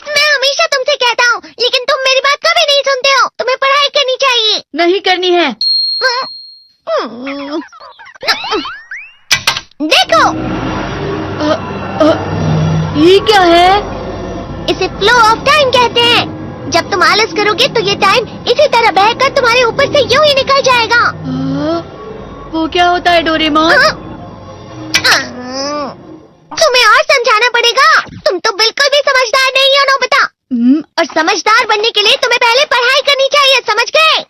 मैं हमेशा तुमसे कहता हूँ, लेकिन तुम मेरी बात कभी नहीं सुनते हो। तुम्हें पढ़ाई करनी चाहिए। नहीं करनी है। देखो, ये क्या है? इसे फ्लो ऑफ टाइम कहते हैं। जब तुम आलस करोगे तो ये टाइम इसी तरह बहकर तुम्हारे ऊपर से यूं ही निकल जाएगा। वो क्या होता है डोरेमोन? तुम्हें और समझाना पड़ेगा। तुम तो बिल्कुल भी समझदार नहीं हो नोबिता। और समझदार बनने के लिए तुम्हें पहले पढ़ाई करनी चाहिए, समझ गए?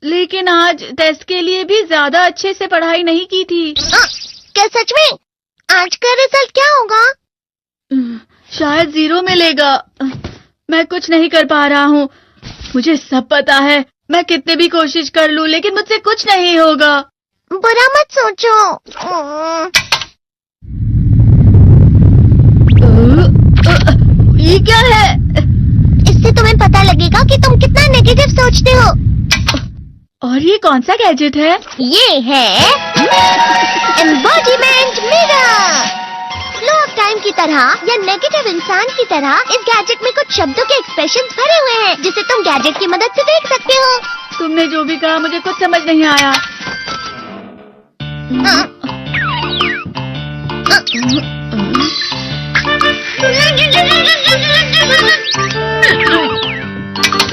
लेकिन आज टेस्ट के लिए भी ज्यादा अच्छे से पढ़ाई नहीं की थी। क्या सच में? आज का रिजल्ट क्या होगा? शायद 0 मिलेगा। मैं कुछ नहीं कर पा रहा हूँ। मुझे सब पता है। मैं कितने भी कोशिश कर लूँ, लेकिन मुझसे कुछ नहीं होगा। बुरा मत सोचो। ये क्या है? इससे तुम्हें पता लगेगा कि तुम कितना नेगेटिव सोचते हो। और ये कौन सा गैजेट है? ये है embodiment mirror. Flow of time की तरह या नेगेटिव इंसान की तरह इस गैजेट में कुछ शब्दों के एक्सप्रेशंस भरे हुए हैं, जिसे तुम गैजेट की मदद से देख सकते हो। तुमने जो भी कहा मुझे कुछ समझ नहीं आया।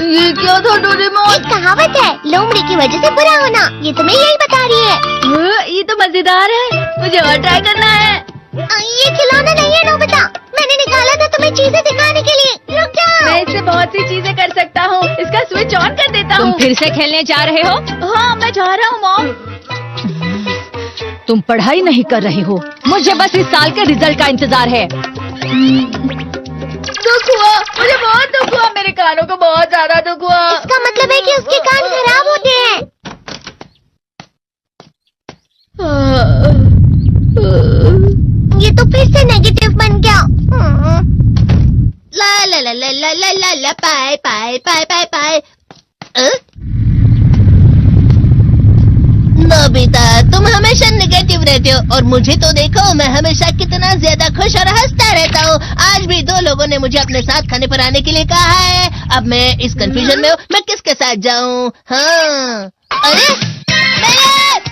ये क्या था डोरेमोन? एक कहावत है, लोमड़ी की वजह से बुरा होना। ये तुम्हें यही बता रही है। ये तो मजेदार है। मुझे और ट्राई करना है। ये खिलौना नहीं है नोबिता। मैंने निकाला था तुम्हें चीजें दिखाने के लिए। रुक जाओ। मैं इससे बहुत सी चीजें कर सकता हूँ। इसका स्विच ऑन कर देता हूँ। तुम फिर से खेलने जा रहे हो? हाँ, मैं जा रहा हूँ मॉम। तुम पढ़ाई नहीं कर रही हो। मुझे बस इस साल के रिजल्ट का इंतजार है। दुख हुआ, मुझे बहुत दुख हुआ। मेरे कानों को बहुत ज्यादा दुख हुआ। इसका मतलब है कि उसके कान खराब होते हैं। ये तो फिर से नेगेटिव बन गया। ला ला ला ला ला ला ला ला पाए पाए पाए पाए पाए। नोबिता, तुम हमेशा नेगेटिव रहते हो और मुझे तो देखो, मैं हमेशा कितना ज्यादा खुश और हंसता रहता हूँ। आज भी 2 लोगों ने मुझे अपने साथ खाने पर आने के लिए कहा है। अब मैं इस कंफ्यूजन में हूँ, मैं किसके साथ जाऊँ? हाँ, अरे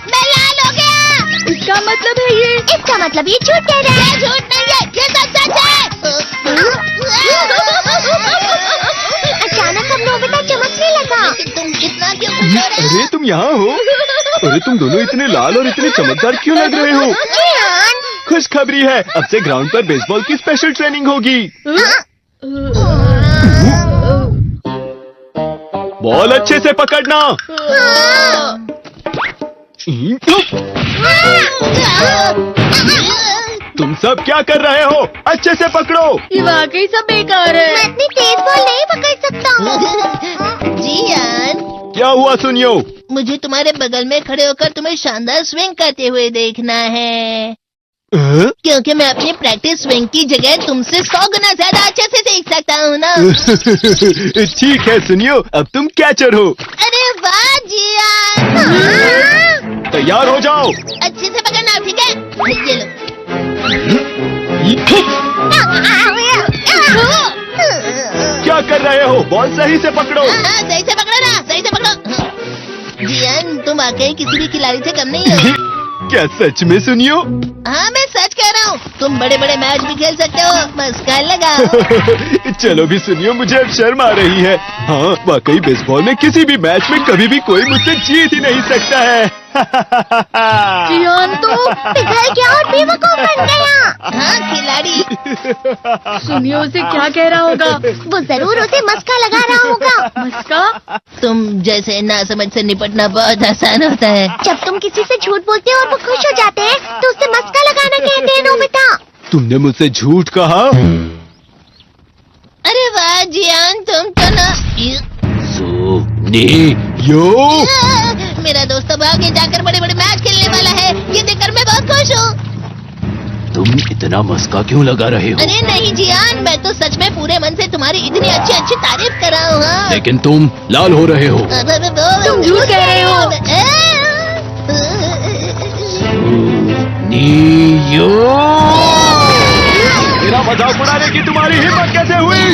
मैं लाल हो गया। इसका मतलब है ये? इसका मतलब ये झूठ कह रहा है। झूठ नहीं है, ये सब सच है। अचानक अब नोबिता चमकने लगा। तुम कितना क्यों खुश हो रहे हो? अरे तुम यहाँ हो? अरे तुम दोनों इतने लाल और इतने चमकदार क्यों लग रहे हो? खुशखबरी है, अब से ग्राउंड पर बेसबॉल की स्पेशल ट्रेनिंग होगी। बॉल अच्छे से पकड़ना। तुम सब क्या कर रहे हो? अच्छे से पकड़ो। ये वाकई सब बेकार है। मैं इतनी तेज बॉल नहीं पकड़ सकता हूँ। जियान, क्या हुआ सुनियो? मुझे तुम्हारे बगल में खड़े होकर तुम्हें शानदार स्विंग करते हुए देखना है। क्योंकि मैं अपनी प्रैक्टिस स्विंग की जगह तुमसे 100 गुना ज्यादा अच्छे से सीख सकता हूँ ना। ठीक है सुनियो, अब तुम कैचर हो। अरे वाह जियान। तैयार हो जाओ। अच्छे से पकड़ना, ठीक है? ये लो। क्या कर रहे हो? बॉल सही से पकड़ो। सही से पकड़ो ना, सही से पकड़ो। जियान, तुम वाकई किसी भी खिलाड़ी से कम नहीं हो। क्या सच में सुनियो? हाँ, मैं सच कह रहा हूँ। तुम बड़े बड़े मैच भी खेल सकते हो। मस्का लगाओ। चलो भी सुनियो, मुझे अब शर्म आ रही है। हाँ, वाकई बेसबॉल में किसी भी मैच में कभी भी कोई मुझसे जीत ही नहीं सकता है। जियान तो पिघल गया और बेवकूफ बन गया। हाँ, खिलाड़ी। सुनियो उसे क्या कह रहा होगा? वो जरूर उसे मस्का लगा रहा होगा। मस्का? तुम जैसे नासमझ से निपटना बहुत आसान होता है। जब तुम किसी से झूठ बोलते हो और वो खुश हो जाते हैं, तो उसे मस्का लगाना कहते हैं नोबिता। तुमने मुझसे झूठ कहा? अरे वाह जियान, तुम तो ना। यो मेरा दोस्त अब आगे जाकर बड़े बड़े मैच खेलने वाला है। ये देखकर मैं बहुत खुश हूँ। तुम इतना मस्का क्यों लगा रहे हो? अरे नहीं जियान, मैं तो सच में पूरे मन से तुम्हारी इतनी अच्छी अच्छी तारीफ कर रहा हूँ। हाँ। लेकिन तुम लाल हो रहे हो। तुम झूठ कह रहे हो। मजाक उड़ाने की तुम्हारी हिम्मत कैसे हुई?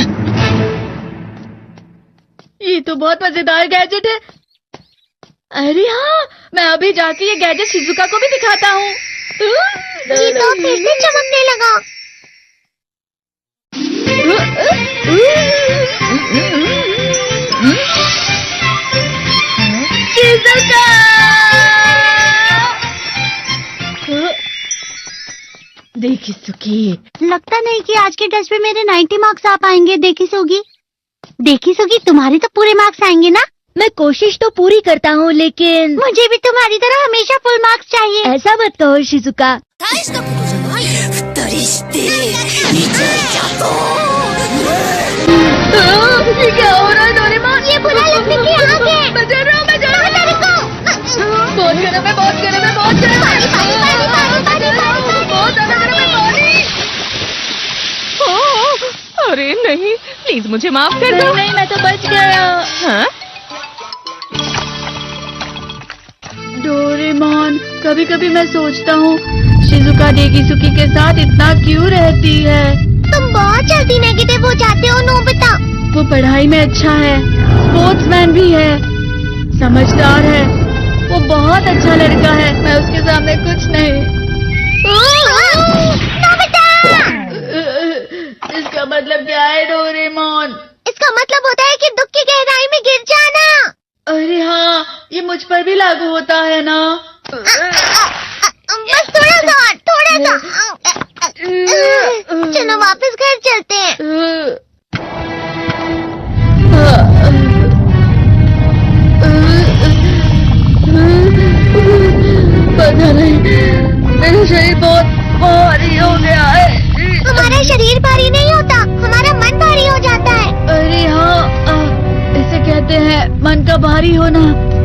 ये तो बहुत मजेदार गैजेट है। अरे हाँ, मैं अभी जाके ये गैजेट शिजुका को भी दिखाता हूँ। ये तो फिर से चमकने लगा। शिजुका! देखी सुखी, लगता नहीं कि आज के टेस्ट में मेरे 90 मार्क्स आ पाएंगे। देखी सोगी तुम्हारे तो पूरे मार्क्स आएंगे ना? मैं कोशिश तो पूरी करता हूँ, लेकिन मुझे भी तुम्हारी तरह हमेशा फुल मार्क्स चाहिए। ऐसा मत कहो शिजुका। ये क्या हो रहा है डोरेमोन? ये बुरा लगने की आग है। मैं डर रहा हूँ, मैं डर रहा हूँ। बहुत गर्म है, बहुत गर्म है, बहुत गर्म है। बहुत ज्यादा गर्म है पानी। अरे नहीं, प्लीज मुझे माफ कर दो। नहीं, मैं तो बच गया। हाँ? डोरेमोन, कभी कभी मैं सोचता हूँ शिजुका डेकिसुकी के साथ इतना क्यों रहती है। तुम बहुत जल्दी नेगेटिव हो जाते हो नोबिता। वो पढ़ाई में अच्छा है, स्पोर्ट्समैन भी है, समझदार है। वो बहुत अच्छा लड़का है। मैं उसके सामने कुछ नहीं। नोबिता! इसका मतलब क्या है डोरेमोन? इसका मतलब होता है कि दुख की गहराई में गिर जाना। अरे हाँ, ये मुझ पर भी लागू होता है ना। बस थोड़ा सा। चलो वापस घर चलते हैं। पता नहीं, मेरा शरीर बहुत भारी हो गया है। हमारा शरीर भारी नहीं होता, हमारा मन भारी हो जाता है। अरे हाँ, इसे कहते हैं मन का भारी होना।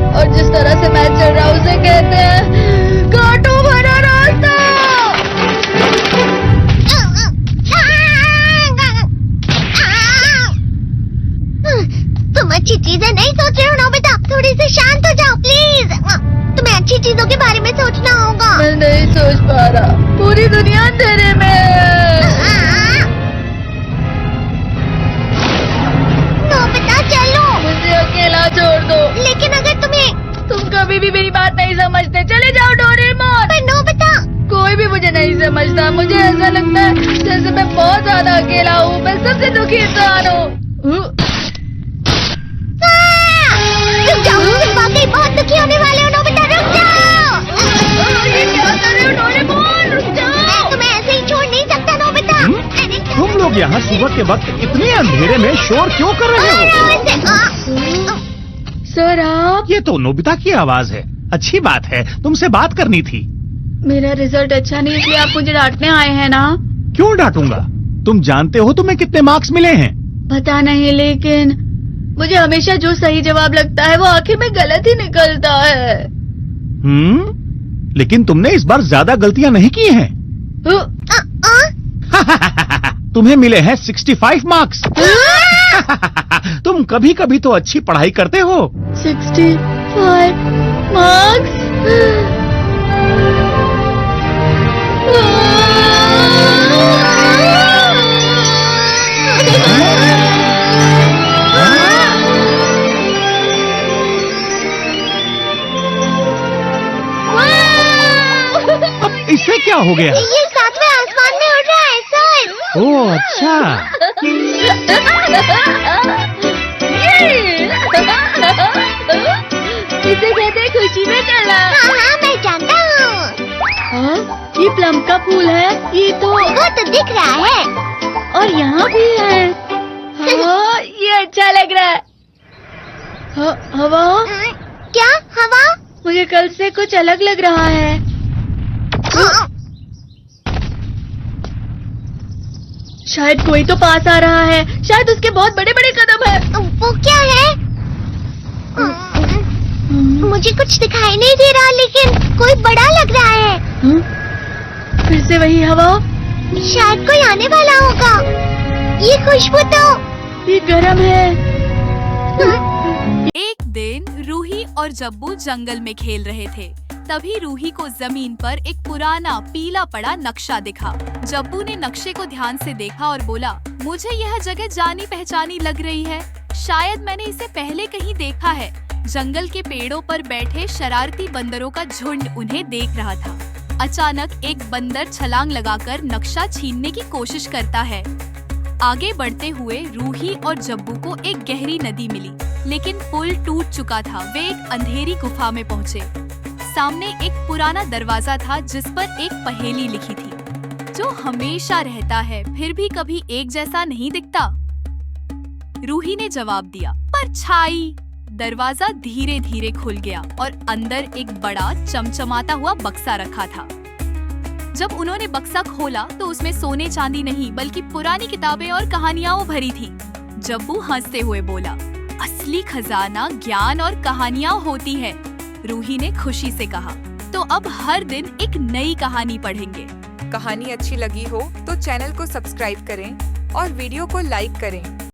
और जिस तरह से मैं चल रहा हूँ उसे कहते हैं कांटों भरा रास्ता। तुम अच्छी चीजें नहीं सोच रहे हो नोबिता। थोड़ी सी शांत हो जाओ प्लीज। तुम्हें अच्छी चीजों के बारे में सोचना होगा। मैं नहीं सोच पा रहा, पूरी दुनिया अंधेरे में है। नोबिता चलो। मुझे अकेला छोड़ दो। लेकिन अगर तुम कभी भी मेरी बात नहीं समझते। चले जाओ डोरेमोन। पर नोबिता। कोई भी मुझे नहीं समझता। मुझे ऐसा लगता है जैसे मैं बहुत ज्यादा अकेला हूँ। मैं सबसे दुखी इंसान हूँ। रुक जाओ, तुम वाकई बहुत दुखी होने वाले हो नोबिता। रुक जाओ। ये क्या कर रहे हो डोरेमोन? रुक जाओ। मैं तुम्हें ऐसे ही छोड़ नहीं सकता नोबिता। तुम लोग यहाँ सुबह के वक्त इतने अंधेरे में शोर क्यों कर रहे हो? सर आप? ये तो नोबिता की आवाज है। अच्छी बात है, तुमसे बात करनी थी। मेरा रिजल्ट अच्छा नहीं, इसलिए आप मुझे डांटने आए हैं ना? क्यों डांटूंगा? तुम जानते हो तुम्हें कितने मार्क्स मिले हैं? पता नहीं, लेकिन मुझे हमेशा जो सही जवाब लगता है वो आखिर में गलत ही निकलता है। लेकिन तुमने इस बार ज्यादा गलतियां नहीं की हैं। तुम्हें मिले हैं 65 मार्क्स। तुम कभी कभी तो अच्छी पढ़ाई करते हो। 65 मार्क्स? इससे क्या हो गया? ये सातवें आसमान में उड़ रहा है सर। ओह अच्छा। इसे कहते हैं खुशी में चलना। हाँ मैं जानता हूँ। ये प्लम का फूल है। ये तो वो तो दिख रहा है। और यहाँ भी है। हाँ, ये अच्छा लग रहा है। हवा? क्या हवा? मुझे कल से कुछ अलग लग रहा है। शायद कोई तो पास आ रहा है। शायद उसके बहुत बड़े बड़े कदम है। वो क्या है? मुझे कुछ दिखाई नहीं दे रहा, लेकिन कोई बड़ा लग रहा है। फिर से वही हवा। शायद कोई आने वाला होगा। ये खुशबू तो ये गरम है। एक दिन रूही और जब्बू जंगल में खेल रहे थे। तभी रूही को जमीन पर एक पुराना पीला पड़ा नक्शा दिखा। जब्बू ने नक्शे को ध्यान से देखा और बोला, मुझे यह जगह जानी पहचानी लग रही है, शायद मैंने इसे पहले कहीं देखा है। जंगल के पेड़ों पर बैठे शरारती बंदरों का झुंड उन्हें देख रहा था। अचानक एक बंदर छलांग लगाकर नक्शा छीनने की कोशिश करता है। आगे बढ़ते हुए रूही और जब्बू को एक गहरी नदी मिली, लेकिन पुल टूट चुका था। वे एक अंधेरी गुफा में पहुँचे। सामने एक पुराना दरवाजा था जिस पर एक पहेली लिखी थी, जो हमेशा रहता है फिर भी कभी एक जैसा नहीं दिखता। रूही ने जवाब दिया, परछाई। दरवाजा धीरे धीरे खुल गया और अंदर एक बड़ा चमचमाता हुआ बक्सा रखा था। जब उन्होंने बक्सा खोला तो उसमें सोने चांदी नहीं बल्कि पुरानी किताबें और कहानियां भरी थी। जब्बू हंसते हुए बोला, असली खजाना ज्ञान और कहानियां होती है। रूही ने खुशी से कहा, तो अब हर दिन एक नई कहानी पढ़ेंगे। कहानी अच्छी लगी हो तो चैनल को सब्सक्राइब करें और वीडियो को लाइक करें।